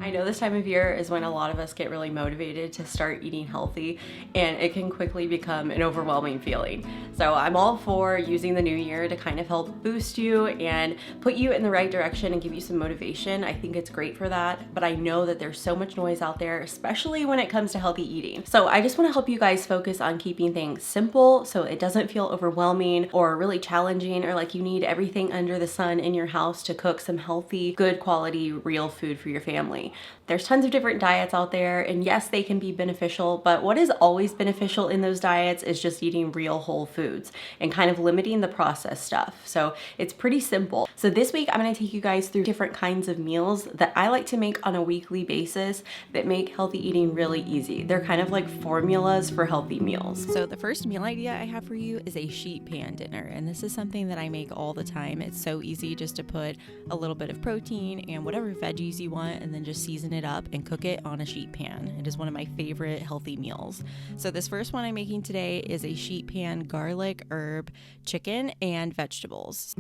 I know this time of year is when a lot of us get really motivated to start eating healthy, and it can quickly become an overwhelming feeling. So I'm all for using the new year to kind of help boost you and put you in the right direction and give you some motivation. I think it's great for that, but I know that there's so much noise out there, especially when it comes to healthy eating. So I just want to help you guys focus on keeping things simple so it doesn't feel overwhelming or really challenging or like you need everything under the sun in your house to cook some healthy, good quality, real food for your family. There's tons of different diets out there, and yes, they can be beneficial, but what is always beneficial in those diets is just eating real whole foods and kind of limiting the processed stuff. So it's pretty simple. So this week, I'm gonna take you guys through different kinds of meals that I like to make on a weekly basis that make healthy eating really easy. They're kind of like formulas for healthy meals. So the first meal idea I have for you is a sheet pan dinner, and this is something that I make all the time. It's so easy just to put a little bit of protein and whatever veggies you want, and then just season it up and cook it on a sheet pan. It is one of my favorite healthy meals. So this first one I'm making today is a sheet pan garlic, herb, chicken, and vegetables.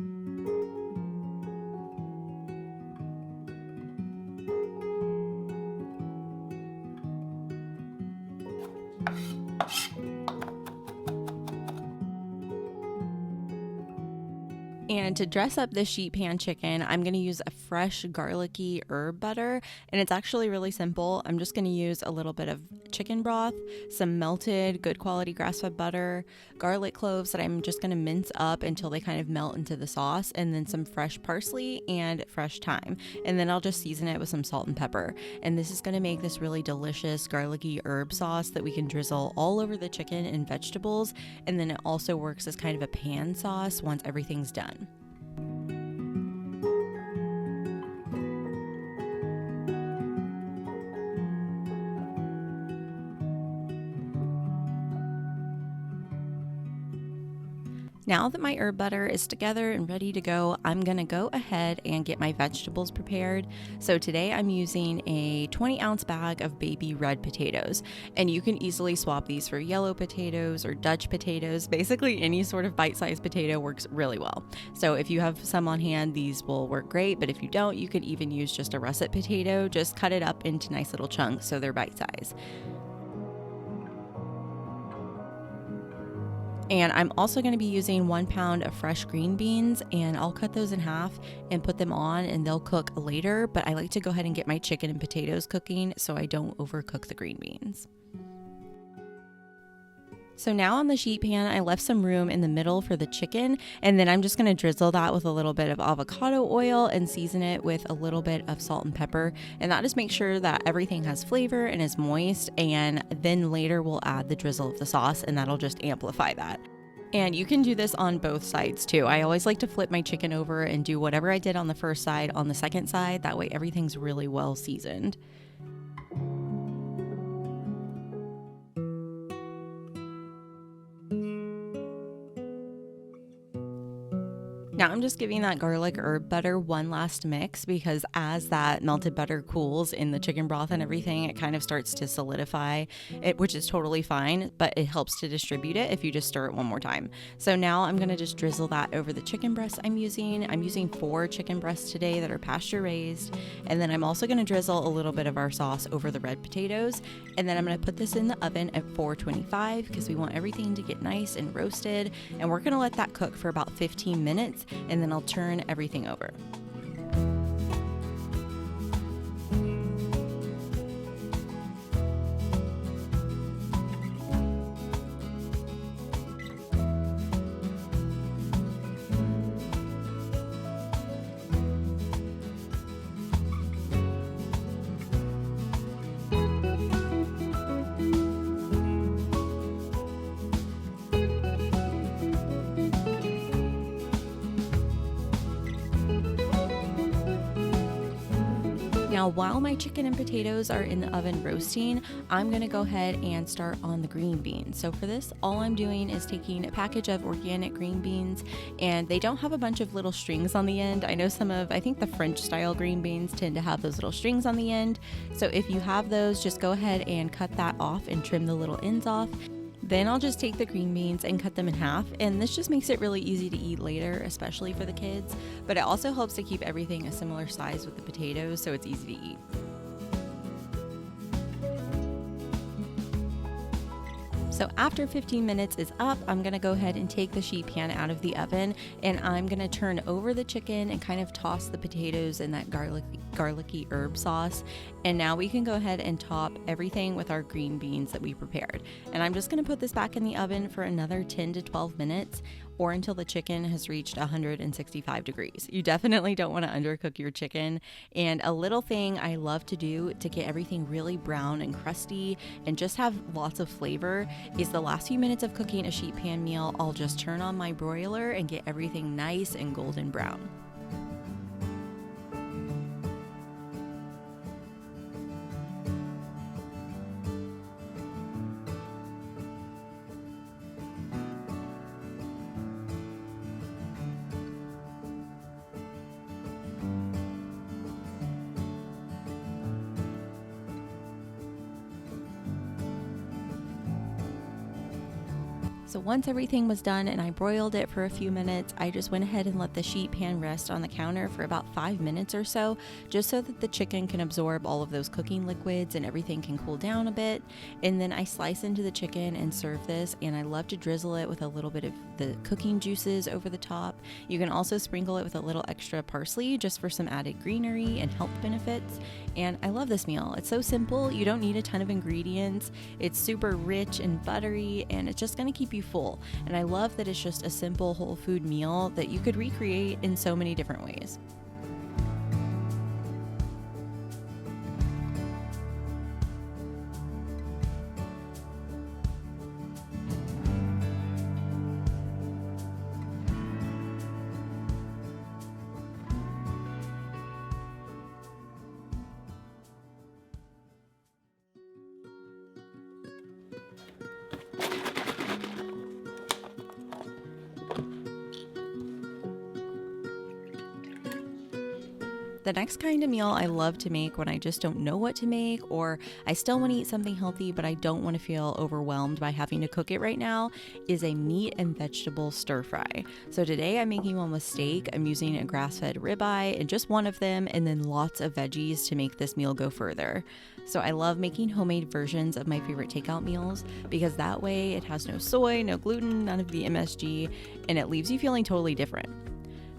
And to dress up this sheet pan chicken, I'm going to use a fresh garlicky herb butter, and it's actually really simple. I'm just going to use a little bit of chicken broth, some melted good quality grass-fed butter, garlic cloves that I'm just going to mince up until they kind of melt into the sauce, and then some fresh parsley and fresh thyme. And then I'll just season it with some salt and pepper. And this is going to make this really delicious garlicky herb sauce that we can drizzle all over the chicken and vegetables. And then it also works as kind of a pan sauce once everything's done. Now that my herb butter is together and ready to go, I'm gonna go ahead and get my vegetables prepared. So today I'm using a 20-ounce bag of baby red potatoes, and you can easily swap these for yellow potatoes or Dutch potatoes. Basically any sort of bite-sized potato works really well. So if you have some on hand, these will work great, but if you don't, you could even use just a russet potato. Just cut it up into nice little chunks so they're bite-sized. And I'm also going to be using 1 pound of fresh green beans, and I'll cut those in half and put them on, and they'll cook later, but I like to go ahead and get my chicken and potatoes cooking so I don't overcook the green beans. So now on the sheet pan, I left some room in the middle for the chicken, and then I'm just going to drizzle that with a little bit of avocado oil and season it with a little bit of salt and pepper. And that just makes sure that everything has flavor and is moist, and then later we'll add the drizzle of the sauce, and that'll just amplify that. And you can do this on both sides too. I always like to flip my chicken over and do whatever I did on the first side on the second side. That way everything's really well seasoned. Now I'm just giving that garlic herb butter one last mix, because as that melted butter cools in the chicken broth and everything, it kind of starts to solidify it, which is totally fine, but it helps to distribute it if you just stir it one more time. So now I'm going to just drizzle that over the chicken breasts I'm using. I'm using 4 chicken breasts today that are pasture raised. And then I'm also going to drizzle a little bit of our sauce over the red potatoes. And then I'm going to put this in the oven at 425 because we want everything to get nice and roasted. And we're going to let that cook for about 15 minutes. And then I'll turn everything over. Now, while my chicken and potatoes are in the oven roasting, I'm going to go ahead and start on the green beans. So for this, all I'm doing is taking a package of organic green beans, and they don't have a bunch of little strings on the end. I know I think the French style green beans tend to have those little strings on the end. So if you have those, just go ahead and cut that off and trim the little ends off. Then I'll just take the green beans and cut them in half, and this just makes it really easy to eat later, especially for the kids, but it also helps to keep everything a similar size with the potatoes so it's easy to eat. So after 15 minutes is up, I'm gonna go ahead and take the sheet pan out of the oven, and I'm gonna turn over the chicken and kind of toss the potatoes in that garlicky herb sauce. And now we can go ahead and top everything with our green beans that we prepared. And I'm just gonna put this back in the oven for another 10 to 12 minutes, or until the chicken has reached 165 degrees. You definitely don't want to undercook your chicken. And a little thing I love to do to get everything really brown and crusty and just have lots of flavor is the last few minutes of cooking a sheet pan meal, I'll just turn on my broiler and get everything nice and golden brown. So once everything was done and I broiled it for a few minutes, I just went ahead and let the sheet pan rest on the counter for about 5 minutes or so, just so that the chicken can absorb all of those cooking liquids and everything can cool down a bit. And then I slice into the chicken and serve this, and I love to drizzle it with a little bit of the cooking juices over the top. You can also sprinkle it with a little extra parsley just for some added greenery and health benefits. And I love this meal. It's so simple. You don't need a ton of ingredients. It's super rich and buttery, and it's just going to keep you full. And I love that it's just a simple whole food meal that you could recreate in so many different ways. The next kind of meal I love to make when I just don't know what to make, or I still want to eat something healthy but I don't want to feel overwhelmed by having to cook it right now, is a meat and vegetable stir fry. So today I'm making one with steak. I'm using a grass-fed ribeye and just one of them, and then lots of veggies to make this meal go further. So I love making homemade versions of my favorite takeout meals because that way it has no soy, no gluten, none of the MSG, and it leaves you feeling totally different.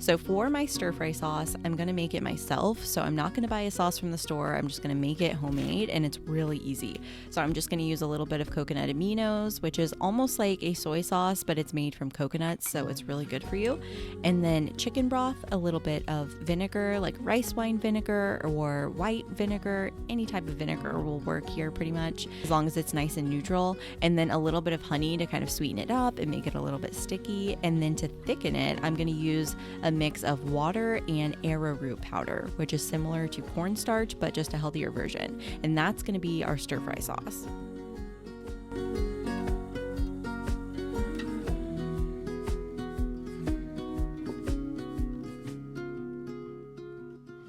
So for my stir fry sauce, I'm going to make it myself. So I'm not going to buy a sauce from the store. I'm just going to make it homemade, and it's really easy. So I'm just going to use a little bit of coconut aminos, which is almost like a soy sauce, but it's made from coconuts, so it's really good for you. And then chicken broth, a little bit of vinegar, like rice wine vinegar or white vinegar. Any type of vinegar will work here pretty much, as long as it's nice and neutral. And then a little bit of honey to kind of sweeten it up and make it a little bit sticky. And then to thicken it, I'm going to use a mix of water and arrowroot powder, which is similar to cornstarch but just a healthier version. And that's going to be our stir fry sauce.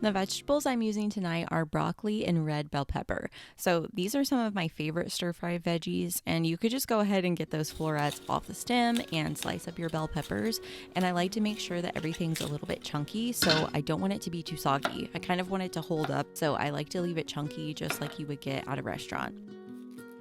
The vegetables I'm using tonight are broccoli and red bell pepper. So these are some of my favorite stir-fry veggies, and you could just go ahead and get those florets off the stem and slice up your bell peppers. And I like to make sure that everything's a little bit chunky, so I don't want it to be too soggy. I kind of want it to hold up, so I like to leave it chunky just like you would get at a restaurant.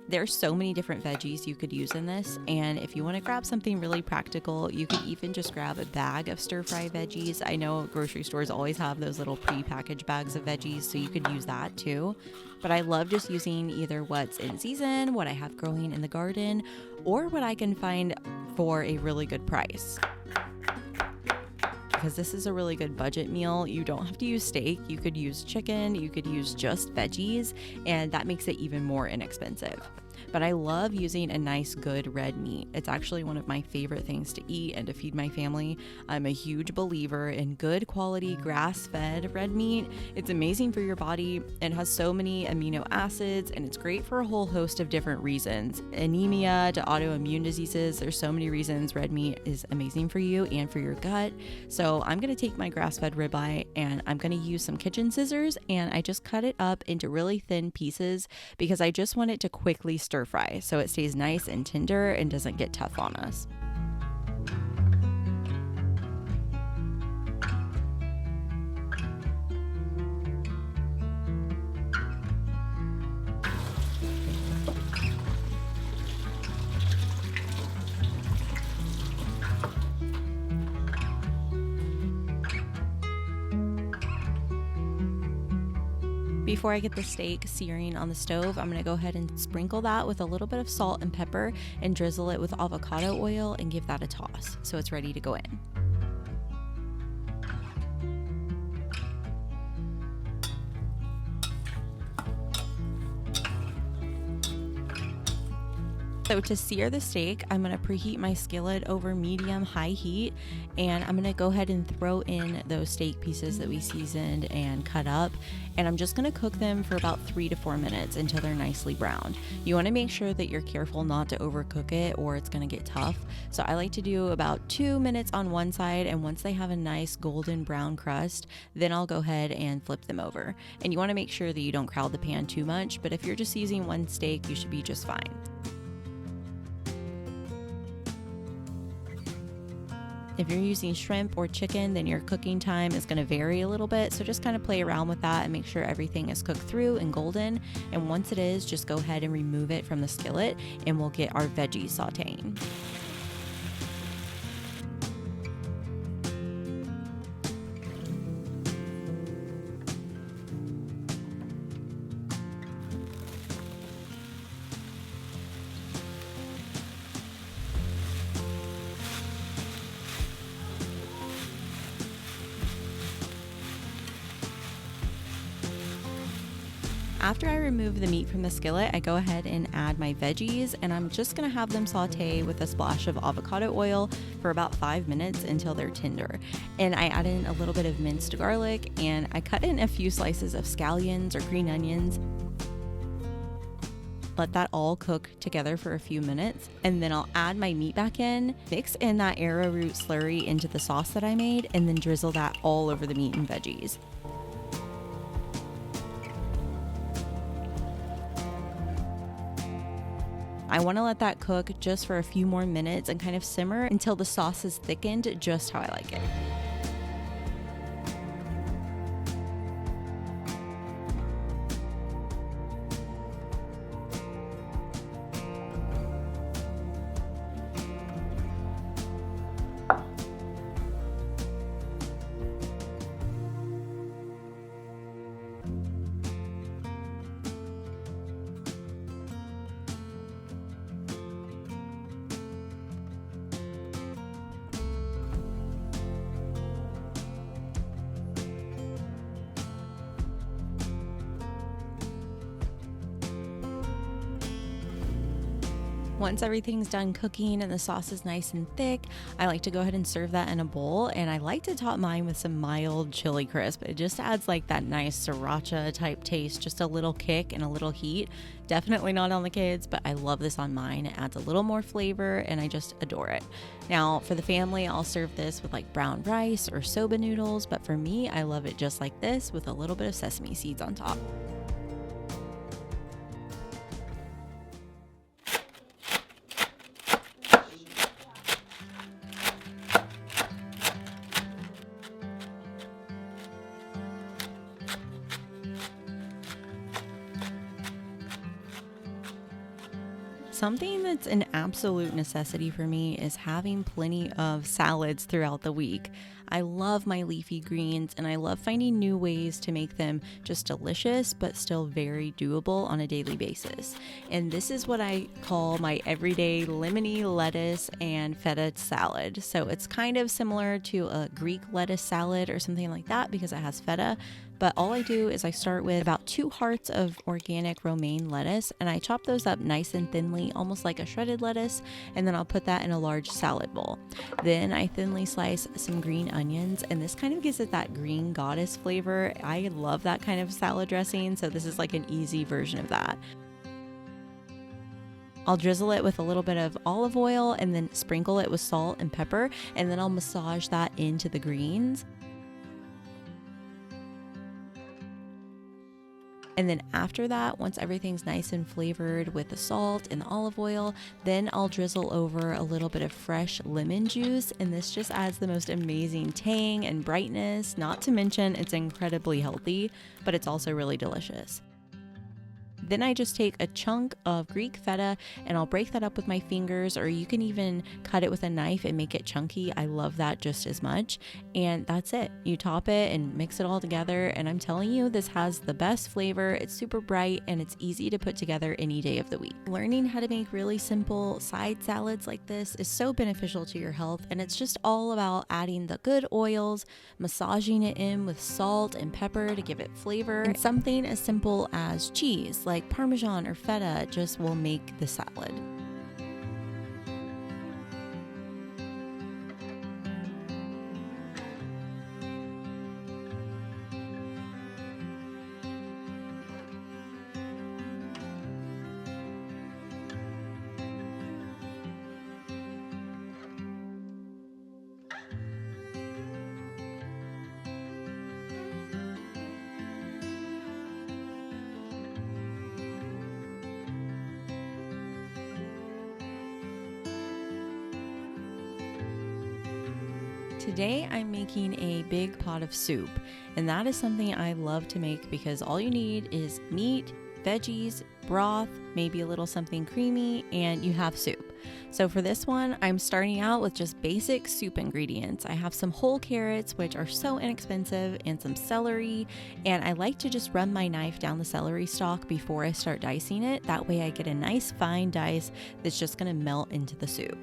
There's so many different veggies you could use in this, and if you want to grab something really practical, you could even just grab a bag of stir-fry veggies. I know grocery stores always have those little pre-packaged bags of veggies, so you could use that too. But I love just using either what's in season, what I have growing in the garden, or what I can find for a really good price. Because this is a really good budget meal. You don't have to use steak. You could use chicken. You could use just veggies, and that makes it even more inexpensive. But I love using a nice, good red meat. It's actually one of my favorite things to eat and to feed my family. I'm a huge believer in good quality grass-fed red meat. It's amazing for your body. It has so many amino acids, and it's great for a whole host of different reasons. Anemia to autoimmune diseases. There's so many reasons red meat is amazing for you and for your gut. So I'm going to take my grass-fed ribeye, and I'm going to use some kitchen scissors, and I just cut it up into really thin pieces because I just want it to quickly stir fry so it stays nice and tender and doesn't get tough on us. Before I get the steak searing on the stove, I'm going to go ahead and sprinkle that with a little bit of salt and pepper and drizzle it with avocado oil and give that a toss so it's ready to go in. So to sear the steak, I'm going to preheat my skillet over medium-high heat, and I'm going to go ahead and throw in those steak pieces that we seasoned and cut up, and I'm just going to cook them for about 3 to 4 minutes until they're nicely browned. You want to make sure that you're careful not to overcook it or it's going to get tough. So I like to do about 2 minutes on one side, and once they have a nice golden brown crust, then I'll go ahead and flip them over. And you want to make sure that you don't crowd the pan too much, but if you're just using one steak, you should be just fine. If you're using shrimp or chicken, then your cooking time is going to vary a little bit. So just kind of play around with that and make sure everything is cooked through and golden. And once it is, just go ahead and remove it from the skillet and we'll get our veggies sauteing. After I remove the meat from the skillet, I go ahead and add my veggies, and I'm just gonna have them saute with a splash of avocado oil for about 5 minutes until they're tender. And I add in a little bit of minced garlic, and I cut in a few slices of scallions or green onions. Let that all cook together for a few minutes, and then I'll add my meat back in, mix in that arrowroot slurry into the sauce that I made, and then drizzle that all over the meat and veggies. I want to let that cook just for a few more minutes and kind of simmer until the sauce is thickened just how I like it. Once everything's done cooking and the sauce is nice and thick, I like to go ahead and serve that in a bowl, and I like to top mine with some mild chili crisp. It just adds like that nice sriracha type taste, just a little kick and a little heat. Definitely not on the kids, but I love this on mine. It adds a little more flavor and I just adore it. Now for the family, I'll serve this with like brown rice or soba noodles, but for me, I love it just like this with a little bit of sesame seeds on top. Something that's an absolute necessity for me is having plenty of salads throughout the week. I love my leafy greens, and I love finding new ways to make them just delicious but still very doable on a daily basis. And this is what I call my everyday lemony lettuce and feta salad. So it's kind of similar to a Greek lettuce salad or something like that because it has feta. But all I do is I start with about 2 hearts of organic romaine lettuce, and I chop those up nice and thinly, almost like a shredded lettuce, and then I'll put that in a large salad bowl. Then I thinly slice some green onions, and this kind of gives it that green goddess flavor. I love that kind of salad dressing, so this is like an easy version of that. I'll drizzle it with a little bit of olive oil and then sprinkle it with salt and pepper, and then I'll massage that into the greens. And then after that, once everything's nice and flavored with the salt and the olive oil, then I'll drizzle over a little bit of fresh lemon juice, and this just adds the most amazing tang and brightness, not to mention it's incredibly healthy, but it's also really delicious. Then I just take a chunk of Greek feta and I'll break that up with my fingers, or you can even cut it with a knife and make it chunky. I love that just as much. And that's it. You top it and mix it all together. And I'm telling you, this has the best flavor. It's super bright and it's easy to put together any day of the week. Learning how to make really simple side salads like this is so beneficial to your health. And it's just all about adding the good oils, massaging it in with salt and pepper to give it flavor. And something as simple as cheese, like Parmesan or feta, just will make the salad. Today I'm making a big pot of soup, and that is something I love to make because all you need is meat, veggies, broth, maybe a little something creamy, and you have soup. So for this one, I'm starting out with just basic soup ingredients. I have some whole carrots, which are so inexpensive, and some celery, and I like to just run my knife down the celery stalk before I start dicing it. That way I get a nice fine dice that's just gonna melt into the soup.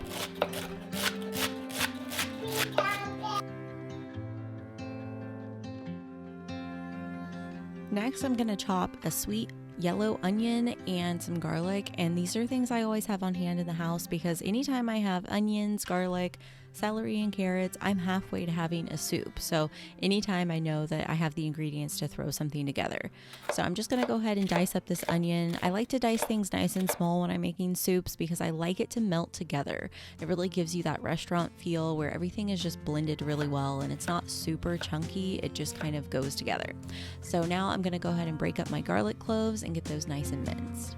Next, I'm gonna chop a sweet yellow onion and some garlic, and these are things I always have on hand in the house because anytime I have onions, garlic, celery, and carrots, I'm halfway to having a soup. So anytime I know that I have the ingredients to throw something together. So I'm just gonna go ahead and dice up this onion. I like to dice things nice and small when I'm making soups because I like it to melt together. It really gives you that restaurant feel where everything is just blended really well and it's not super chunky, it just kind of goes together. So now I'm gonna go ahead and break up my garlic cloves and get those nice and minced.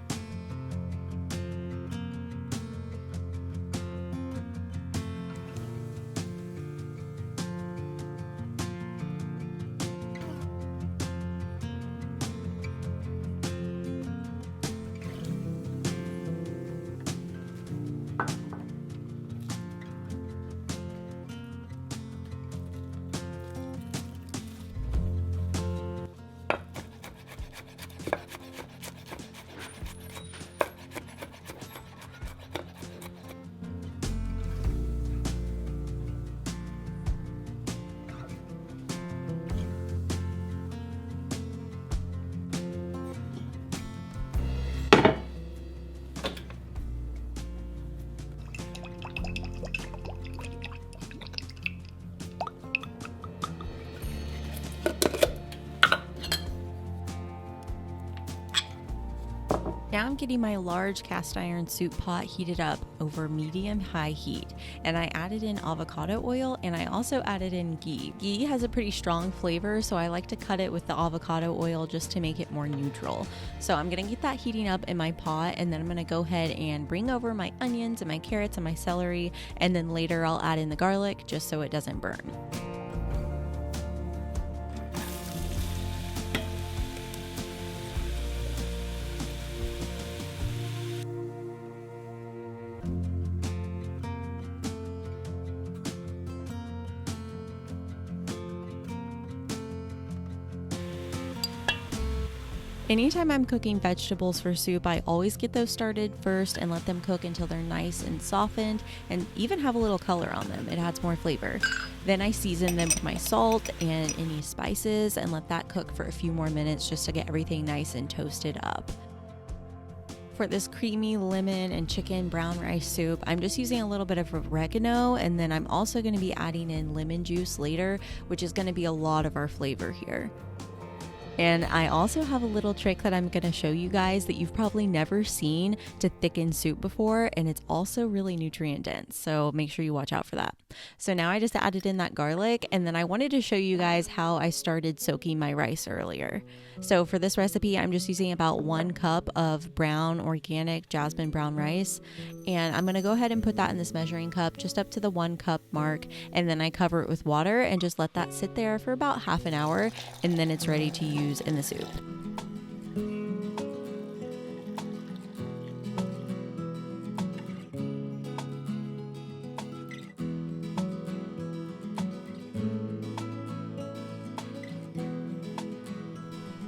Now I'm getting my large cast iron soup pot heated up over medium-high heat, and I added in avocado oil and I also added in ghee. Ghee has a pretty strong flavor, so I like to cut it with the avocado oil just to make it more neutral. So I'm gonna get that heating up in my pot, and then I'm gonna go ahead and bring over my onions and my carrots and my celery, and then later I'll add in the garlic just so it doesn't burn. Anytime I'm cooking vegetables for soup, I always get those started first and let them cook until they're nice and softened and even have a little color on them. It adds more flavor. Then I season them with my salt and any spices and let that cook for a few more minutes just to get everything nice and toasted up. For this creamy lemon and chicken brown rice soup, I'm just using a little bit of oregano, and then I'm also going to be adding in lemon juice later, which is going to be a lot of our flavor here. And I also have a little trick that I'm going to show you guys that you've probably never seen to thicken soup before, and it's also really nutrient dense, so make sure you watch out for that. So now I just added in that garlic, and then I wanted to show you guys how I started soaking my rice earlier. So for this recipe, I'm just using about 1 cup of brown organic jasmine brown rice, and I'm going to go ahead and put that in this measuring cup just up to the 1 cup mark, and then I cover it with water and just let that sit there for about half an hour, and then it's ready to use in the soup.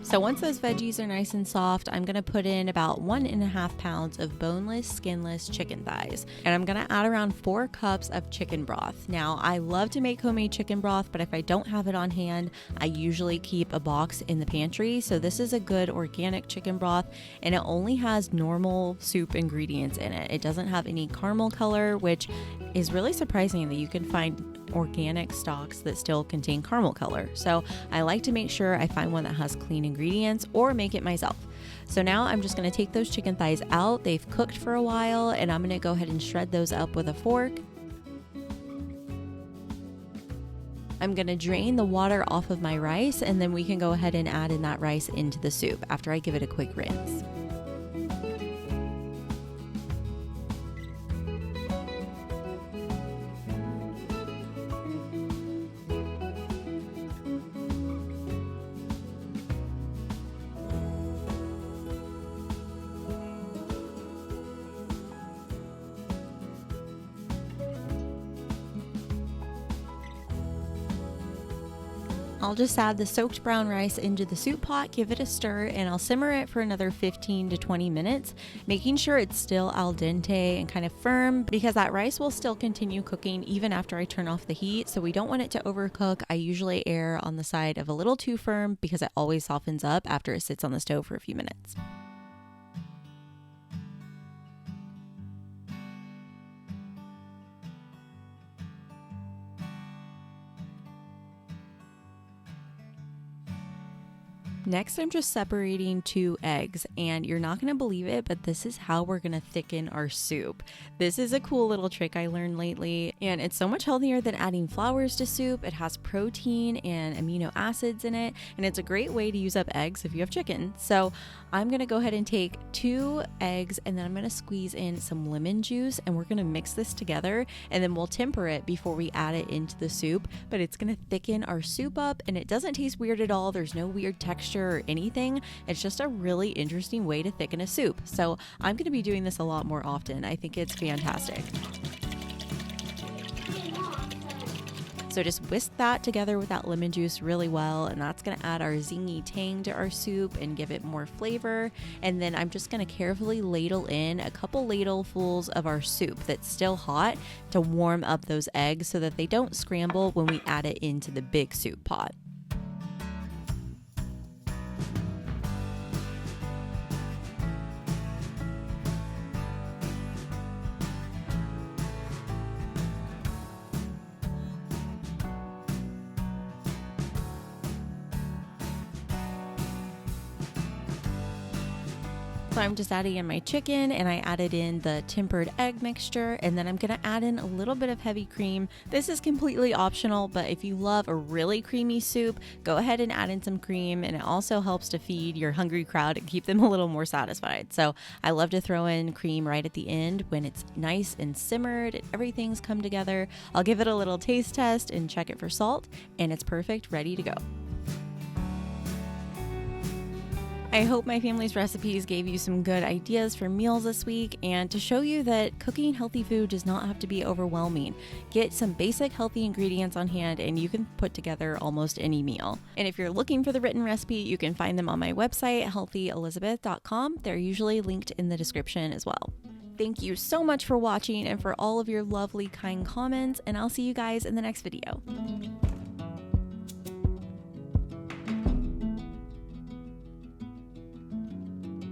So once those veggies are nice and soft, I'm gonna put in about 1.5 pounds of boneless, skinless chicken thighs. And I'm gonna add around 4 cups of chicken broth. Now, I love to make homemade chicken broth, but if I don't have it on hand, I usually keep a box in the pantry. So this is a good organic chicken broth, and it only has normal soup ingredients in it. It doesn't have any caramel color, which is really surprising that you can find organic stocks that still contain caramel color. So I like to make sure I find one that has clean ingredients or make it myself. So now I'm just going to take those chicken thighs out. They've cooked for a while, and I'm going to go ahead and shred those up with a fork. I'm going to drain the water off of my rice, and then we can go ahead and add in that rice into the soup after I give it a quick rinse. I'll just add the soaked brown rice into the soup pot, give it a stir, and I'll simmer it for another 15 to 20 minutes, making sure it's still al dente and kind of firm, because that rice will still continue cooking even after I turn off the heat, so we don't want it to overcook. I usually err on the side of a little too firm because it always softens up after it sits on the stove for a few minutes. Next, I'm just separating 2 eggs, and you're not going to believe it, but this is how we're going to thicken our soup. This is a cool little trick I learned lately, and it's so much healthier than adding flours to soup. It has protein and amino acids in it, and it's a great way to use up eggs if you have chicken. So I'm going to go ahead and take 2 eggs, and then I'm going to squeeze in some lemon juice, and we're going to mix this together, and then we'll temper it before we add it into the soup, but it's going to thicken our soup up, and it doesn't taste weird at all. There's no weird texture or anything. It's just a really interesting way to thicken a soup. So I'm going to be doing this a lot more often. I think it's fantastic. So just whisk that together with that lemon juice really well, and that's going to add our zingy tang to our soup and give it more flavor. And then I'm just going to carefully ladle in a couple ladlefuls of our soup that's still hot to warm up those eggs so that they don't scramble when we add it into the big soup pot. So I'm just adding in my chicken, and I added in the tempered egg mixture, and then I'm going to add in a little bit of heavy cream. This is completely optional, but if you love a really creamy soup, go ahead and add in some cream, and it also helps to feed your hungry crowd and keep them a little more satisfied. So I love to throw in cream right at the end when it's nice and simmered and everything's come together. I'll give it a little taste test and check it for salt, and it's perfect, ready to go. I hope my family's recipes gave you some good ideas for meals this week, and to show you that cooking healthy food does not have to be overwhelming. Get some basic healthy ingredients on hand and you can put together almost any meal. And if you're looking for the written recipe, you can find them on my website, healthyelizabeth.com. They're usually linked in the description as well. Thank you so much for watching and for all of your lovely, kind comments, and I'll see you guys in the next video.